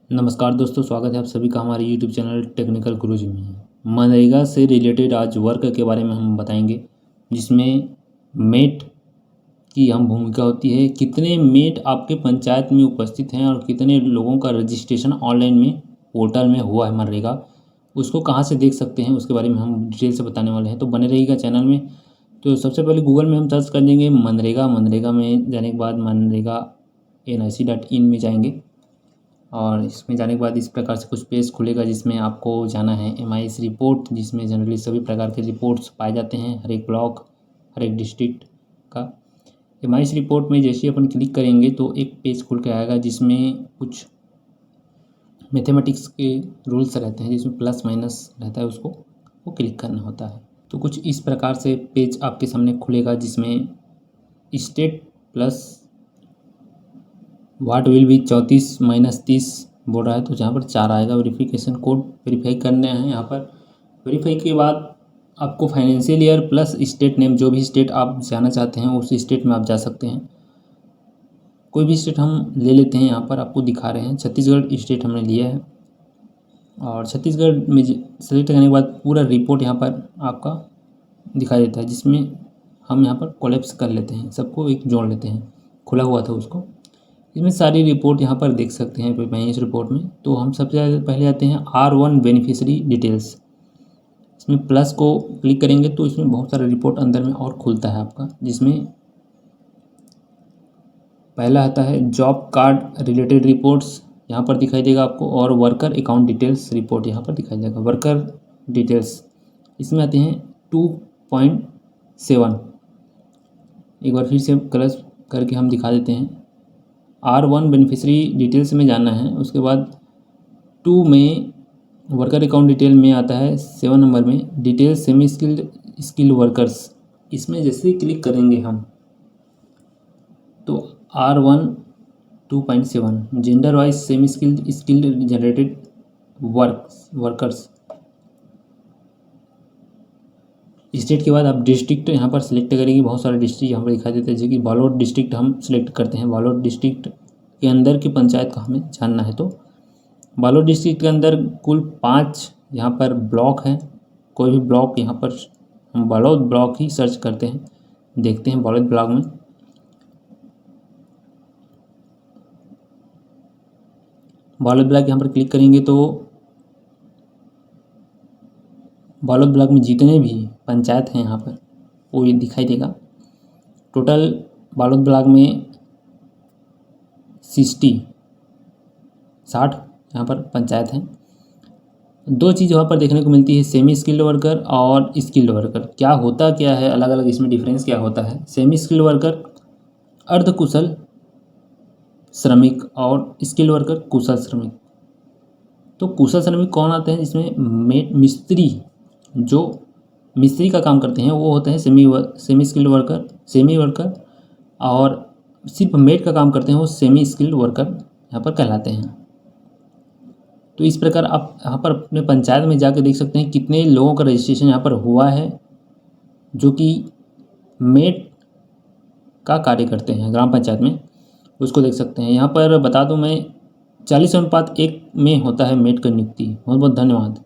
नमस्कार दोस्तों, स्वागत है आप सभी का हमारे YouTube चैनल टेक्निकल गुरुजी में। मनरेगा से रिलेटेड आज वर्क के बारे में हम बताएंगे, जिसमें मेट की अहम भूमिका होती है। कितने मेट आपके पंचायत में उपस्थित हैं और कितने लोगों का रजिस्ट्रेशन ऑनलाइन में पोर्टल में हुआ है मनरेगा, उसको कहाँ से देख सकते हैं, उसके बारे में हम डिटेल से बताने वाले हैं। तो बने रहिएगा चैनल में। तो सबसे पहले गूगल में हम सर्च कर देंगे मनरेगा। मनरेगा में जाने के बाद मनरेगा nic.in में जाएंगे और इसमें जाने के बाद इस प्रकार से कुछ पेज खुलेगा, जिसमें आपको जाना है MIS रिपोर्ट, जिसमें जनरली सभी प्रकार के रिपोर्ट्स पाए जाते हैं, हर एक ब्लॉक, हर एक डिस्ट्रिक्ट का। MIS रिपोर्ट में जैसे ही अपन क्लिक करेंगे तो एक पेज खुल के आएगा, जिसमें कुछ मैथमेटिक्स के रूल्स रहते हैं, जिसमें प्लस माइनस रहता है, उसको वो क्लिक करना होता है। तो कुछ इस प्रकार से पेज आपके सामने खुलेगा, जिसमें स्टेट प्लस वाट विल भी 34 - 30 बोल रहा है, तो जहाँ पर 4 आएगा। वेरिफिकेशन कोड वेरीफाई करने हैं यहाँ पर। वेरीफाई के बाद आपको financial year plus state name, जो भी स्टेट आप जाना चाहते हैं उस स्टेट में आप जा सकते हैं। कोई भी स्टेट हम ले लेते हैं, यहाँ पर आपको दिखा रहे हैं छत्तीसगढ़ स्टेट हमने लिया है। और छत्तीसगढ़ में सेलेक्ट करने के बाद पूरा रिपोर्ट यहाँ पर आपका दिखाई देता है, जिसमें हम यहाँ पर कोलैप्स कर लेते हैं, सबको एक जोड़ लेते हैं, खुला हुआ था उसको। इसमें सारी रिपोर्ट यहाँ पर देख सकते हैं MIS रिपोर्ट में। तो हम सबसे पहले आते हैं R1 बेनिफिशियरी डिटेल्स। इसमें प्लस को क्लिक करेंगे तो इसमें बहुत सारा रिपोर्ट अंदर में और खुलता है आपका, जिसमें पहला आता है जॉब कार्ड रिलेटेड रिपोर्ट्स, यहाँ पर दिखाई देगा आपको, और वर्कर अकाउंट डिटेल्स रिपोर्ट यहाँ पर दिखाई देगा। वर्कर डिटेल्स इसमें आते हैं 2.7। एक बार फिर से क्लच करके हम दिखा देते हैं। R1 बेनिफिशियरी डिटेल्स में जाना है, उसके बाद 2 में वर्कर अकाउंट डिटेल में आता है 7 नंबर में डिटेल सेमी स्किल्ड वर्कर्स। इसमें जैसे ही क्लिक करेंगे हम तो R1 2.7 gender wise semi skilled generated workers. State के बाद आप डिस्ट्रिक्ट यहाँ पर सिलेक्ट करेंगे। बहुत सारे डिस्ट्रिक्ट यहाँ पर दिखाई देते हैं, जैसे कि बालोद डिस्ट्रिक्ट हम सिलेक्ट करते हैं। बालोद डिस्ट्रिक्ट के अंदर की पंचायत का हमें जानना है, तो बालोद डिस्ट्रिक्ट के अंदर कुल 5 यहाँ पर ब्लॉक हैं। कोई भी ब्लॉक यहाँ पर हम बालोद ब्लॉक ही सर्च करते हैं, देखते हैं बालोद ब्लॉक में। बालोद ब्लॉक यहाँ पर क्लिक करेंगे तो बालोद ब्लॉक में जितने भी पंचायत हैं यहाँ पर वो ये दिखाई देगा। टोटल बालोद ब्लॉक में 60 यहाँ पर पंचायत हैं। 2 चीज़ वहाँ पर देखने को मिलती है, सेमी स्किल्ड वर्कर और स्किल्ड वर्कर। क्या होता क्या है, अलग अलग इसमें डिफरेंस क्या होता है। सेमी स्किल्ड वर्कर अर्धकुशल श्रमिक और स्किल्ड वर्कर कुशल श्रमिक। तो कुशल श्रमिक कौन आते हैं, जिसमें मिस्त्री, जो मिस्त्री का काम करते हैं वो होते हैं semi skilled worker, semi worker, और सिर्फ मेड का काम करते हैं वो सेमी स्किल्ड वर्कर यहाँ पर कहलाते हैं। तो इस प्रकार आप यहाँ पर अपने पंचायत में जाकर देख सकते हैं कितने लोगों का रजिस्ट्रेशन यहाँ पर हुआ है, जो कि मेड का कार्य करते हैं ग्राम पंचायत में, उसको देख सकते हैं। यहाँ पर बता दूँ मैं 40:1 में होता है मेड की नियुक्ति। बहुत बहुत धन्यवाद।